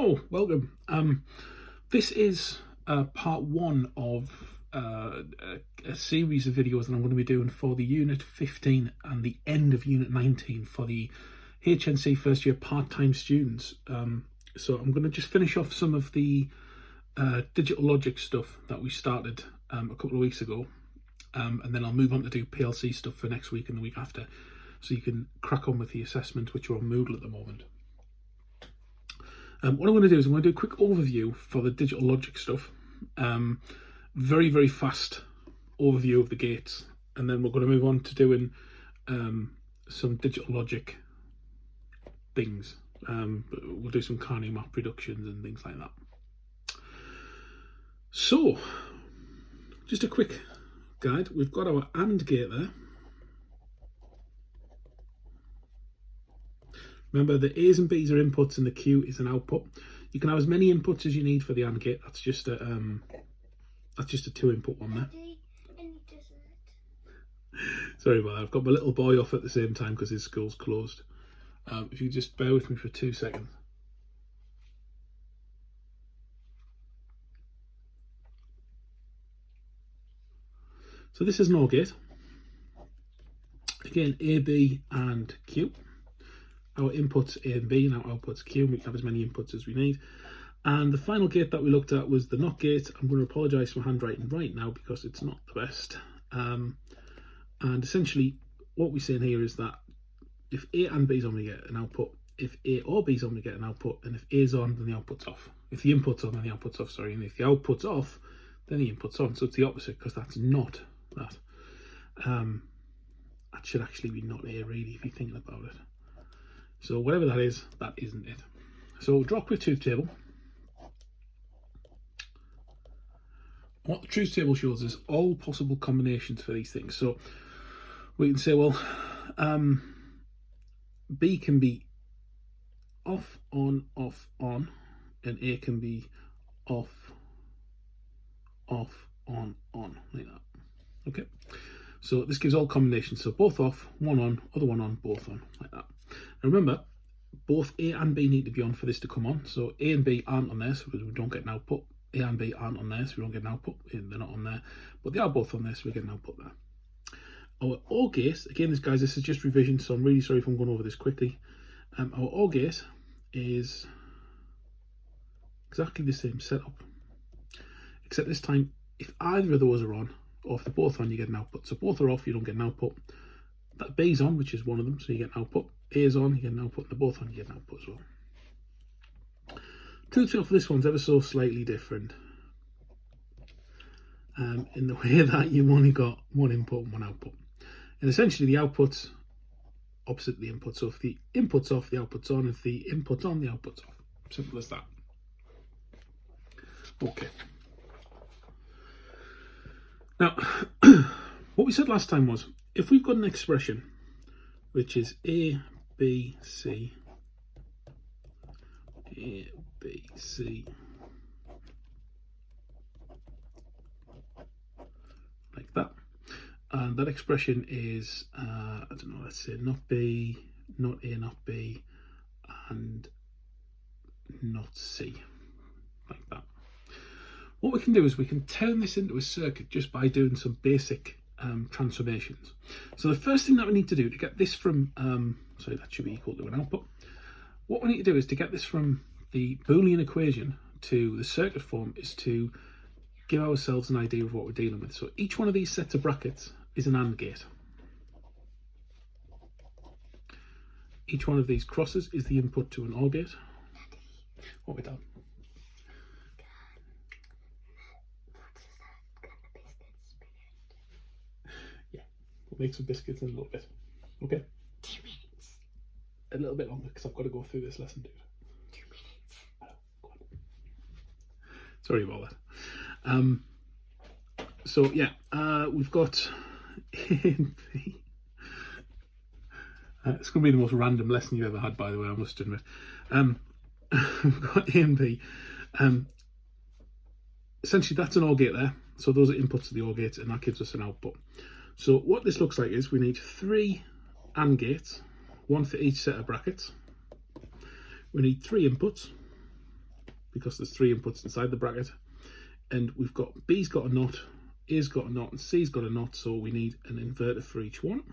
So, welcome. This is part one of a series of videos that I'm going to be doing for the Unit 15 and the end of Unit 19 for the HNC first year part-time students. So I'm going to just finish off some of the digital logic stuff that we started a couple of weeks ago, and then I'll move on to do PLC stuff for next week and the week after, so you can crack on with the assessment, which are on Moodle at the moment. What I'm going to do is I'm going to do a quick overview for the digital logic stuff. Very, very fast overview of the gates. And then we're going to move on to doing some digital logic things. We'll do some Carney map reductions and things like that. So, just a quick guide. We've got our AND gate there. Remember, the A's and B's are inputs and the Q is an output. You can have as many inputs as you need for the AND gate. That's just a 2-input one there. Sorry about that. I've got my little boy off at the same time because his school's closed. If you just bear with me for 2 seconds. So this is an OR gate. Again, A, B and Q. Our inputs A and B and our outputs Q. We can have as many inputs as we need. And the final gate that we looked at was the NOT gate. I'm going to apologise for my handwriting right now because it's not the best. And essentially what we're saying here is that if A and B is on, we get an output. If A or B is on, we get an output. And if A is on, then the output's off. If the input's on, then the output's off, sorry. And if the output's off, then the input's on. So it's the opposite because that's not that. That should actually be not A really if you're thinking about it. So whatever that isn't it. So draw a quick truth table. What the truth table shows is all possible combinations for these things. So we can say, well, B can be off, on, and A can be off, on, like that. Okay. So this gives all combinations. So both off, one on, other one on, both on, like that. Now remember, both A and B need to be on for this to come on. So A and B aren't on there, so we don't get an output. A and B aren't on there, so we don't get an output. They're not on there, but they are both on there, so we get an output there. Our OR gate, again, this is just revision, so I'm really sorry if I'm going over this quickly. Our OR gate is exactly the same setup, except this time, if either of those are on, or if they're both on, you get an output. So both are off, you don't get an output. That B's on, which is one of them, so you get an output. A is on, you get an output. They're both on, you get an output as well. Truth table for this one's ever so slightly different. In the way that you've only got one input and one output. And essentially the output's opposite the input. So if the input's off, the output's on. If the input's on, the output's off. Simple as that. Okay. Now, what we said last time was, if we've got an expression which is A, B, C, A, B, C, like that, and that expression is, I don't know, let's say not B, not A, not B, and not C, like that. What we can do is we can turn this into a circuit just by doing some basic transformations. So the first thing that we need to do to get this from, sorry, that should be equal to an output. What we need to do is to get this from the Boolean equation to the circuit form is to give ourselves an idea of what we're dealing with. So each one of these sets of brackets is an AND gate. Each one of these crosses is the input to an OR gate. What we done? We'll make some biscuits in a little bit. Okay? 2 minutes. A little bit longer because I've got to go through this lesson, dude. 2 minutes. Oh, go on. Sorry about that. So yeah, we've got A and B. It's going to be the most random lesson you've ever had, by the way, I must admit. We've got A and B. Essentially, that's an OR gate there. So those are inputs to the OR gate, and that gives us an output. So what this looks like is we need 3 AND gates, one for each set of brackets. We need 3 inputs, because there's 3 inputs inside the bracket. And we've got B's got a not, A's got a not, and C's got a not, so we need an inverter for each one.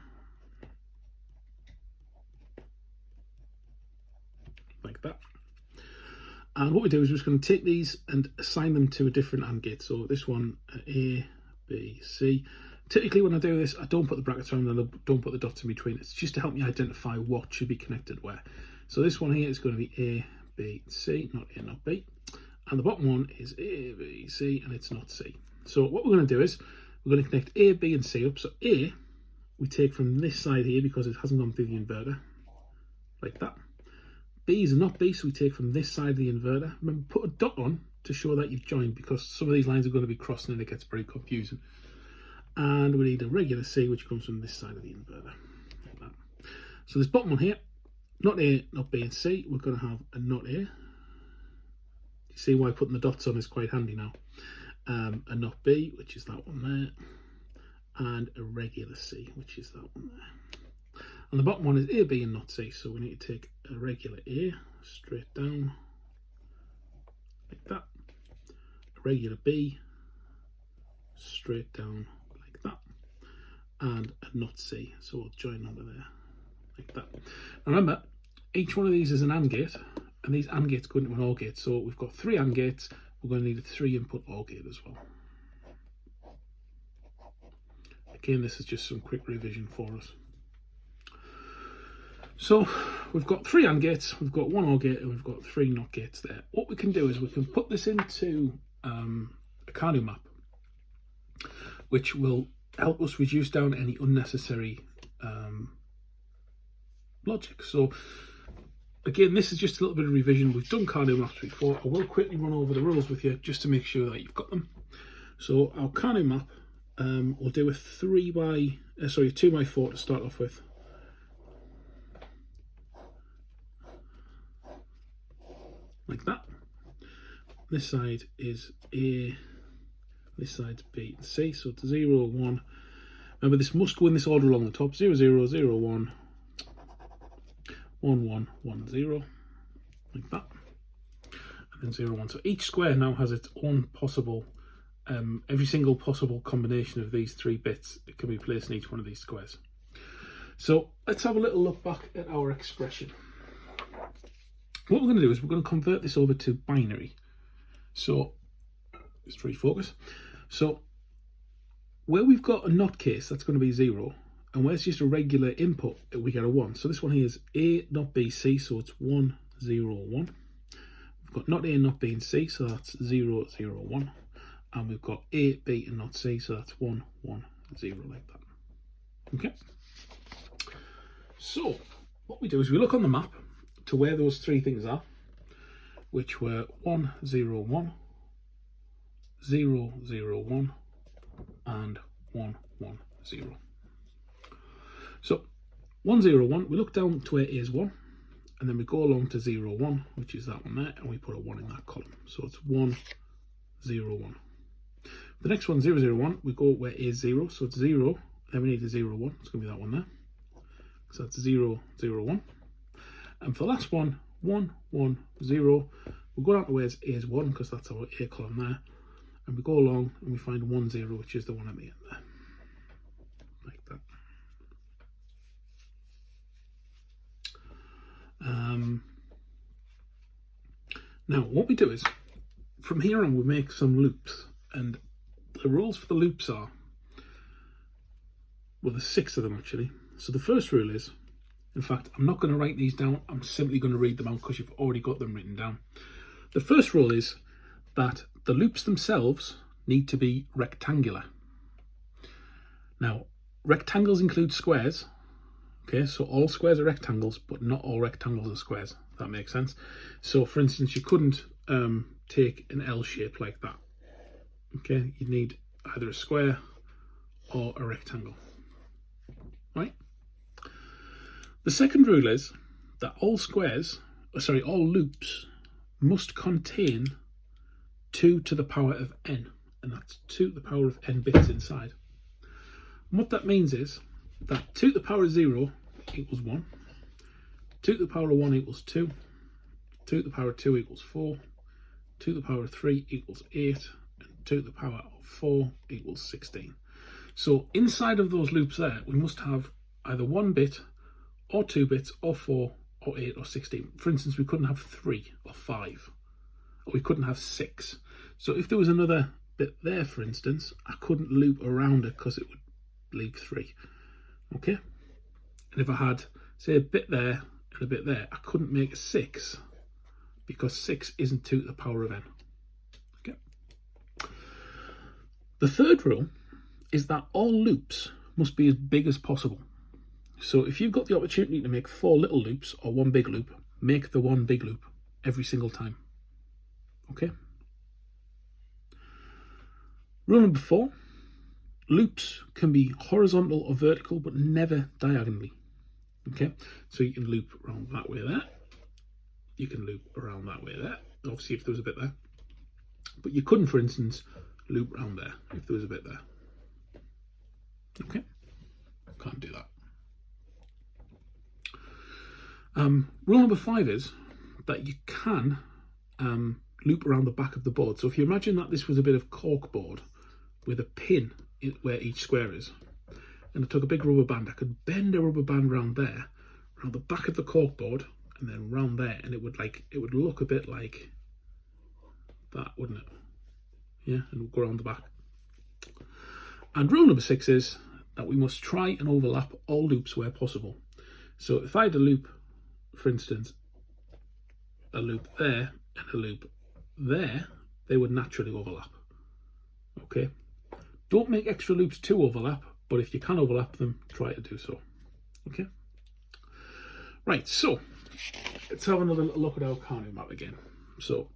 Like that. And what we do is we're just going to take these and assign them to a different AND gate. So this one, A, B, C. Typically when I do this, I don't put the brackets around and I don't put the dots in between. It's just to help me identify what should be connected where. So this one here is going to be A, B, C, not A, not B. And the bottom one is A, B, C, and it's not C. So what we're going to do is we're going to connect A, B, and C up. So A, we take from this side here because it hasn't gone through the inverter, like that. B is not B, so we take from this side of the inverter. Remember, put a dot on to show that you've joined, because some of these lines are going to be crossing and it gets very confusing. And we need a regular C, which comes from this side of the inverter, like that. So this bottom one here, not A, not B, and C, we're going to have a not A. You see why putting the dots on is quite handy now. A not B, which is that one there, and a regular C, which is that one there. And the bottom one is A, B, and not C, so we need to take a regular A straight down, like that, a regular B straight down, like that, and a not C, so we'll join under there, like that. Now remember, each one of these is an AND gate, and these AND gates go into an OR gate, so we've got 3 AND gates, we're going to need a 3 input OR gate as well. Again, this is just some quick revision for us. So we've got 3 AND gates, we've got 1 OR gate, and we've got 3 NOT gates there. What we can do is we can put this into a Kanu map, which will help us reduce down any unnecessary logic. So again, this is just a little bit of revision. We've done Kanu maps before. I will quickly run over the rules with you just to make sure that you've got them. So our Kanu map, we'll do a 2 by 4 to start off with. Like that. This side is A, this side's B and C, so it's 0, 1. Remember, this must go in this order along the top: 0, 0, 0, 1, 1, 1, 1, 0, like that, and then 0, 1. So each square now has its own possible, every single possible combination of these 3 bits, it can be placed in each one of these squares. So let's have a little look back at our expression. What we're going to do is we're going to convert this over to binary. So just refocus. So where we've got a NOT case, that's going to be 0, and where it's just a regular input, we get a 1. So this one here is A, not B, C, so it's 1, 0, 1. We've got not A, not B, and C, so that's 0, 0, 1. And we've got A, B, and not C, so that's 1, 1, 0, like that. Okay. So what we do is we look on the map to where those 3 things are, which were 1, 0, 1, 0, 0, 1, and 1, 1, 0. So 1, 0, 1, we look down to where A is 1, and then we go along to 0, 1, which is that one there, and we put a 1 in that column. So it's 1, 0, 1. The next one, 0, 0, 1, we go where A is 0, so it's 0, then we need a 0, 1, it's going to be that one there. So that's 0, 0, 1. And for the last one, 1, 1, 0, we'll go down to where A is 1, because that's our A column there, and we go along and we find 1, 0, which is the one at the end there, like that. Now what we do is, from here on we make some loops, and the rules for the loops are, well, there's 6 of them actually. So the first rule is, in fact, I'm not going to write these down, I'm simply going to read them out because you've already got them written down. The first rule is that the loops themselves need to be rectangular. Now, rectangles include squares, okay, so all squares are rectangles, but not all rectangles are squares, if that makes sense. So, for instance, you couldn't take an L shape like that, okay, you'd need either a square or a rectangle, right? The second rule is that all loops must contain 2 to the power of n, and that's 2 to the power of n bits inside. And what that means is that 2 to the power of 0 equals 1, 2 to the power of 1 equals 2, 2 to the power of 2 equals 4, 2 to the power of 3 equals 8, and 2 to the power of 4 equals 16. So inside of those loops there, we must have either 1 bit, or 2 bits, or 4, or 8, or 16. For instance, we couldn't have 3 or 5, or we couldn't have 6. So if there was another bit there, for instance, I couldn't loop around it because it would leave 3. Okay? And if I had, say, a bit there and a bit there, I couldn't make a 6 because 6 isn't 2 to the power of n. Okay? The third rule is that all loops must be as big as possible. So if you've got the opportunity to make 4 little loops or 1 big loop, make the 1 big loop every single time. Okay? Rule number 4, loops can be horizontal or vertical, but never diagonally. Okay? So you can loop around that way there. You can loop around that way there. Obviously, if there was a bit there. But you couldn't, for instance, loop around there if there was a bit there. Okay? Can't do that. Rule number 5 is that you can loop around the back of the board. So if you imagine that this was a bit of cork board with a pin where each square is, and I took a big rubber band, I could bend a rubber band around there, around the back of the cork board, and then round there, and it would look a bit like that, wouldn't it? Yeah, and we'll go around the back. And rule number 6 is that we must try and overlap all loops where possible. So if I had a loop, for instance, a loop there and a loop there, they would naturally overlap. Okay? Don't make extra loops to overlap, but if you can overlap them, try to do so. Okay? Right, so let's have another look at our counting map again. So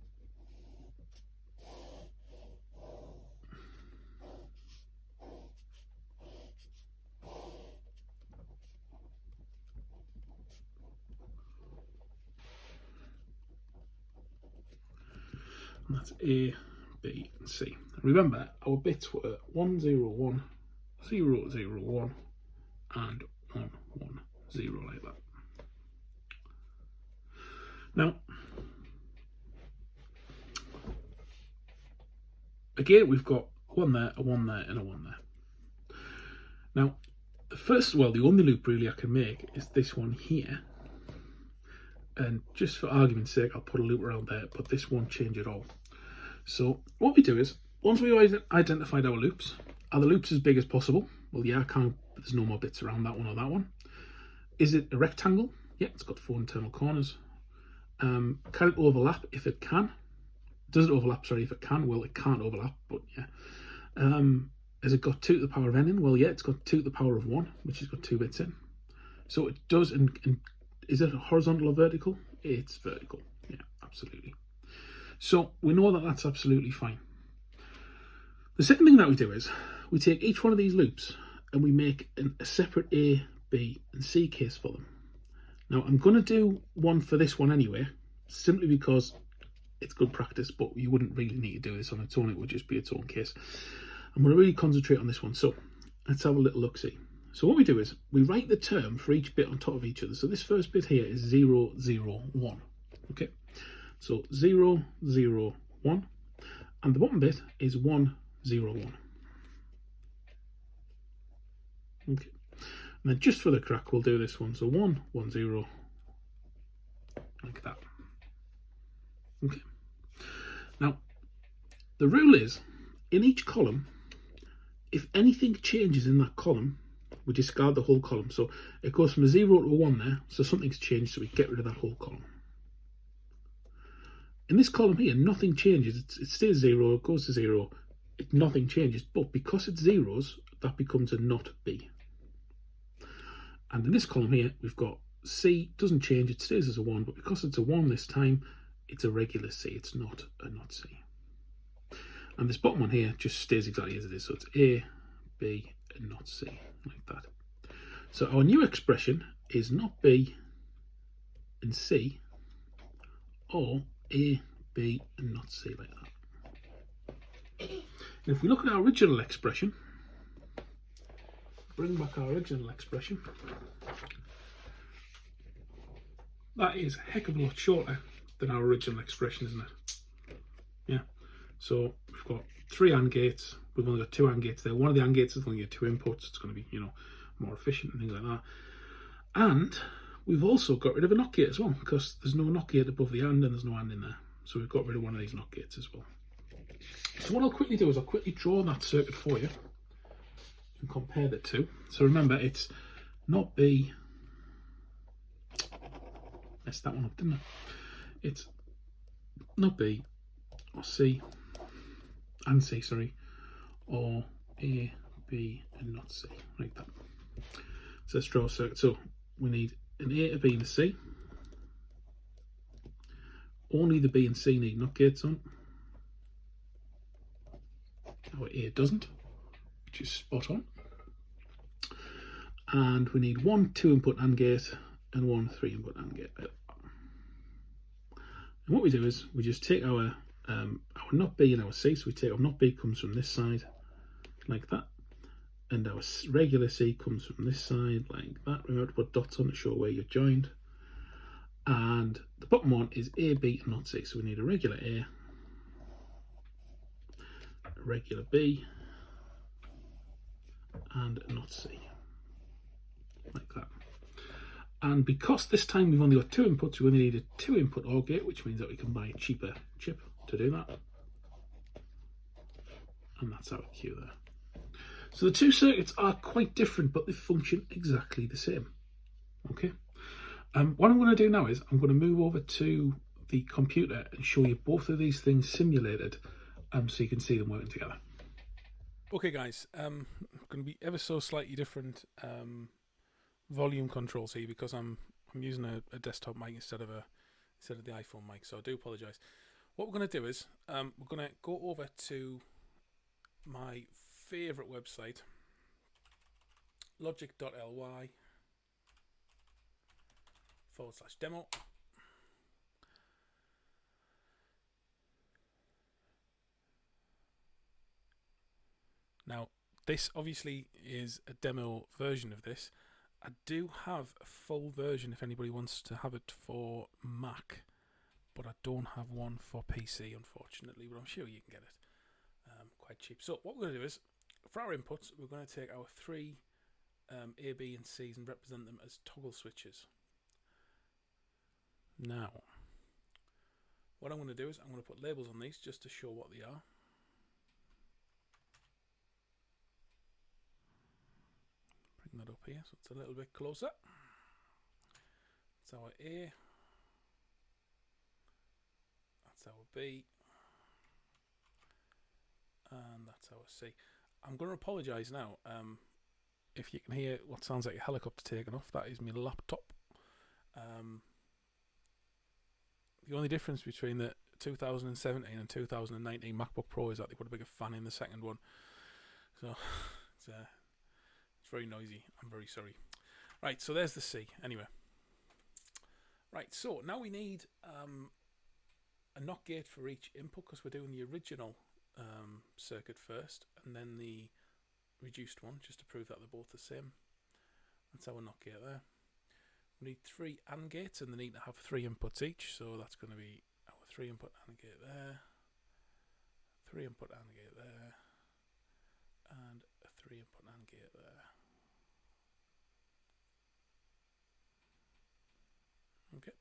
that's A, B, and C. Remember, our bits were 1, 0, 1, 0, 0, 1, and 1, 1, 0, like that. Now, again, we've got 1 there, a 1 there, and a 1 there. Now, the only loop really I can make is this one here. And just for argument's sake, I'll put a loop around there, but this won't change at all. So what we do is, once we've identified our loops, are the loops as big as possible? Well, yeah, there's no more bits around that one or that one. Is it a rectangle? Yeah, it's got 4 internal corners. Can it overlap? If it can. Does it overlap? Sorry, if it can. Well, it can't overlap, but yeah. Has it got 2 to the power of n in? Well, yeah, it's got 2 to the power of 1, which has got 2 bits in. So it does, and is it horizontal or vertical? It's vertical. Yeah, absolutely. So we know that that's absolutely fine. The second thing that we do is we take each one of these loops and we make a separate A, B, and C case for them. Now I'm going to do one for this one anyway, simply because it's good practice, but you wouldn't really need to do this on its own. It would just be its own case. I'm going to really concentrate on this one. So let's have a little look-see. So what we do is we write the term for each bit on top of each other. So this first bit here is 0, 0, 1. Okay. So 0, 0, 1, and the bottom bit is 1, 0, 1. Okay, and then just for the crack, we'll do this one. So 1, 1, 0, like that. Okay. Now, the rule is, in each column, if anything changes in that column, we discard the whole column. So it goes from a 0 to a 1 there, so something's changed, so we get rid of that whole column. In this column here, nothing changes. It stays 0, it goes to 0, nothing changes. But because it's zeros, that becomes a not B. And in this column here, we've got C, doesn't change, it stays as a 1, but because it's a 1 this time, it's a regular C, it's not a not C. And this bottom one here just stays exactly as it is, so it's A, B, and not C, like that. So our new expression is not B and C, or A, B, and not C, like that. And if we look at our original expression, bring back our original expression, that is a heck of a lot shorter than our original expression, isn't it? Yeah. So we've got 3 AND gates. We've only got 2 AND gates there. One of the AND gates is only got 2 inputs. It's going to be, more efficient and things like that. And we've also got rid of a NOT gate as well, because there's no NOT gate above the AND and there's no AND in there. So we've got rid of one of these NOT gates as well. So what I'll quickly do is I'll quickly draw that circuit for you and compare the two. So remember, it's not B. Messed that one up, didn't I? It's not B or C and C, sorry, or A, B, and not C, like that. So let's draw a circuit. So we need an A, a B, and a C. Only the B and C need NOT gates on. Our A doesn't, which is spot on. And we need one 2-input AND gate and one 3-input AND gate. And what we do is we just take our NOT B and our C. So we take our NOT B comes from this side, like that, and our regular C comes from this side, like that. Remember to put dots on to show where you're joined. And the bottom one is A, B, and not C. So we need a regular A, a regular B, and a not C, like that. And because this time we've only got 2 inputs, we only need a 2-input OR gate, which means that we can buy a cheaper chip to do that. And that's our cue there. So the two circuits are quite different, but they function exactly the same. Okay. What I'm going to do now is I'm going to move over to the computer and show you both of these things simulated, so you can see them working together. Okay, guys, going to be ever so slightly different volume controls here because I'm using a desktop mic instead of the iPhone mic, so I do apologise. What we're going to do is we're going to go over to my favourite website, logic.ly/demo. Now, this obviously is a demo version of this. I do have a full version if anybody wants to have it for Mac, but I don't have one for PC, unfortunately, but I'm sure you can get it quite cheap. So what we're going to do is, for our inputs, we're going to take our 3 A, B, and C's and represent them as toggle switches. Now, what I'm going to do is I'm going to put labels on these just to show what they are. Bring that up here so it's a little bit closer. That's our A. That's our B. And that's our C. I'm going to apologise now. If you can hear what sounds like a helicopter taking off, that is my laptop. The only difference between the 2017 and 2019 MacBook Pro is that they put a bigger fan in the second one. So it's very noisy. I'm very sorry. Right, so there's the C. Anyway. Right, so now we need a NOT gate for each input because we're doing the original circuit first and then the reduced one just to prove that they're both the same. That's our NOT gate there. We need 3 AND gates and they need to have 3 inputs each, so that's going to be our 3-input AND gate there, 3-input AND gate there, and a 3-input AND gate there. Okay.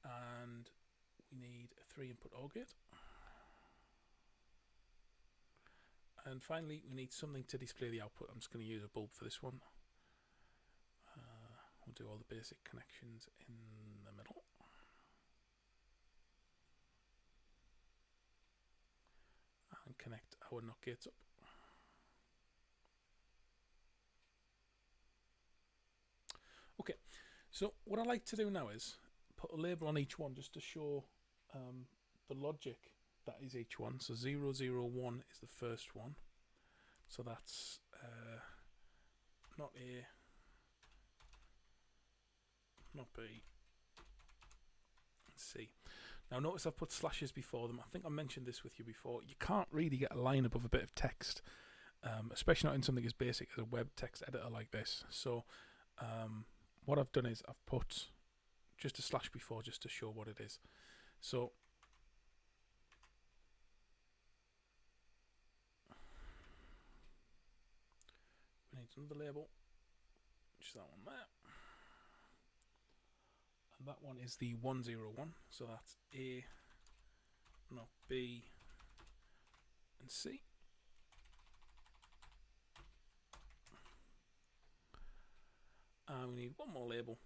And we need a 3-input OR gate. And finally, we need something to display the output. I'm just going to use a bulb for this one. We'll do all the basic connections in the middle. And connect our NOT gates up. Okay, so what I like to do now is put a label on each one just to show the logic that is each one. So 001 is the first one. So that's not A, not B, C. Now notice I've put slashes before them. I think I mentioned this with you before. You can't really get a line above a bit of text, especially not in something as basic as a web text editor like this. So what I've done is I've put just a slash before just to show what it is. So needs another label, which is that one there. And that one is the 101, so that's A, not B, and C. And we need one more label,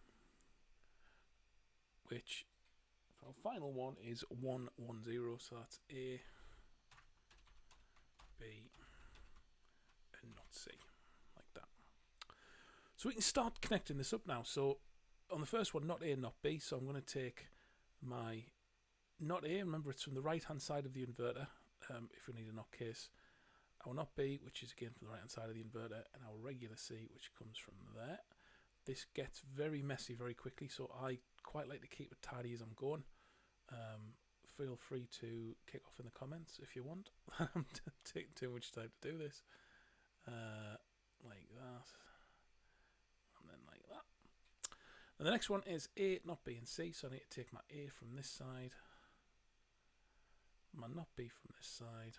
which for our final one is 110, so that's A, B, and not C, like that. So we can start connecting this up now. So on the first one, not A, not B, so I'm going to take my not A, remember it's from the right hand side of the inverter, if we need a not case, our not B, which is again from the right hand side of the inverter, and our regular C, which comes from there. This gets very messy very quickly, so I quite like to keep it tidy as I'm going. Feel free to kick off in the comments if you want. I'm taking too much time to do this. Like that. And then like that. And the next one is A, not B, and C, so I need to take my A from this side, my not B from this side,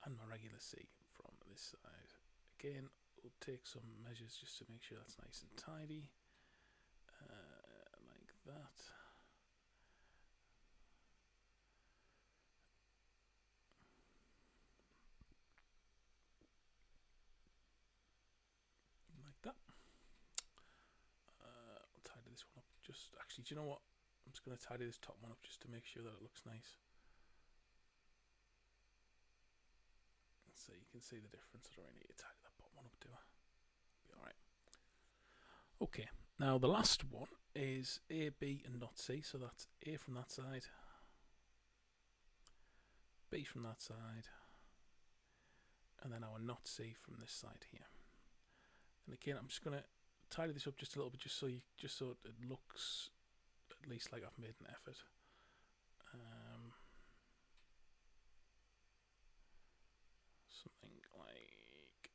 and my regular C from this side. Again, we'll take some measures just to make sure that's nice and tidy, like that. Like that. I'll tidy this one up. Just actually, do you know what? I'm just going to tidy this top one up just to make sure that it looks nice. So you can see the difference. I don't really need to tidy that bottom one up, do I? Be alright. Okay, now the last one is A, B, and not C. So that's A from that side, B from that side, and then our not C from this side here. And again, I'm just going to tidy this up just a little bit, just so it looks at least like I've made an effort. Something like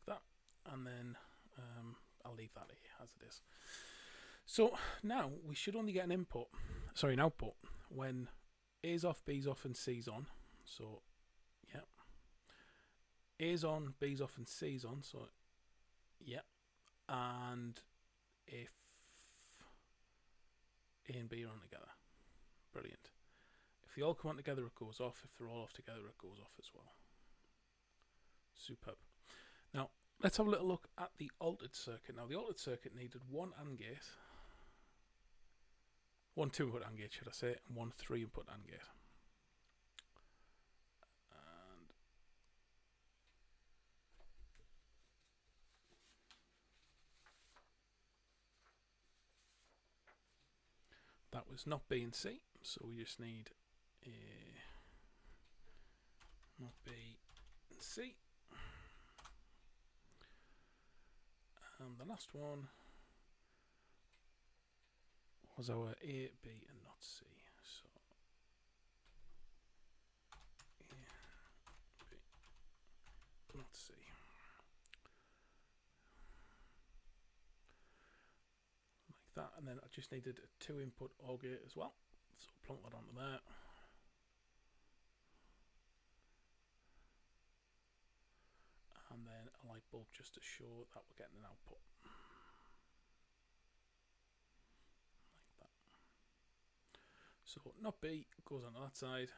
that, and then I'll leave that here as it is. So now we should only get an output when A's off, B's off, and C's on. So yeah, A's on, B's off, and C's on. So yeah, and if A and B are on together, brilliant. If they all come on together, it goes off. If they're all off together, it goes off as well. Superb. Now let's have a little look at the altered circuit. Now the altered circuit needed one 2-input AND gate, should I say, and one 3-input AND gate. And that was not B and C, so we just need a not B and C. And the last one was our A, B, and not C. So A, B, not C. Like that, and then I just needed a 2-input OR gate as well. So plonk that onto there. And then a light bulb just to show that we're getting an output. Like that. So not B goes onto that side.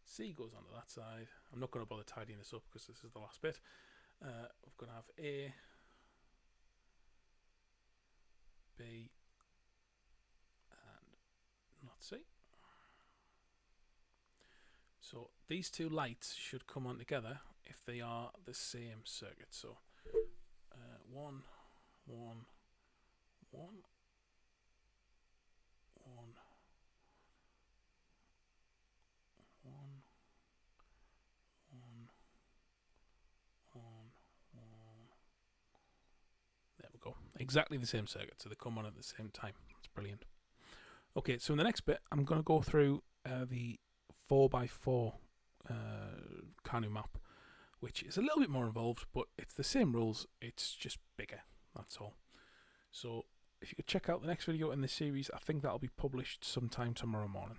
C goes onto that side. I'm not going to bother tidying this up because this is the last bit. We're going to have A, B, and not C. So these two lights should come on together if they are the same circuit. So 1, 1, 1, 1, 1, 1, 1, 1. There we go. Exactly the same circuit, so they come on at the same time. That's brilliant. Okay, so in the next bit, I'm going to go through the 4x4 Canoe map, which is a little bit more involved, but it's the same rules. It's just bigger. That's all. So if you could check out the next video in this series, I think that'll be published sometime tomorrow morning.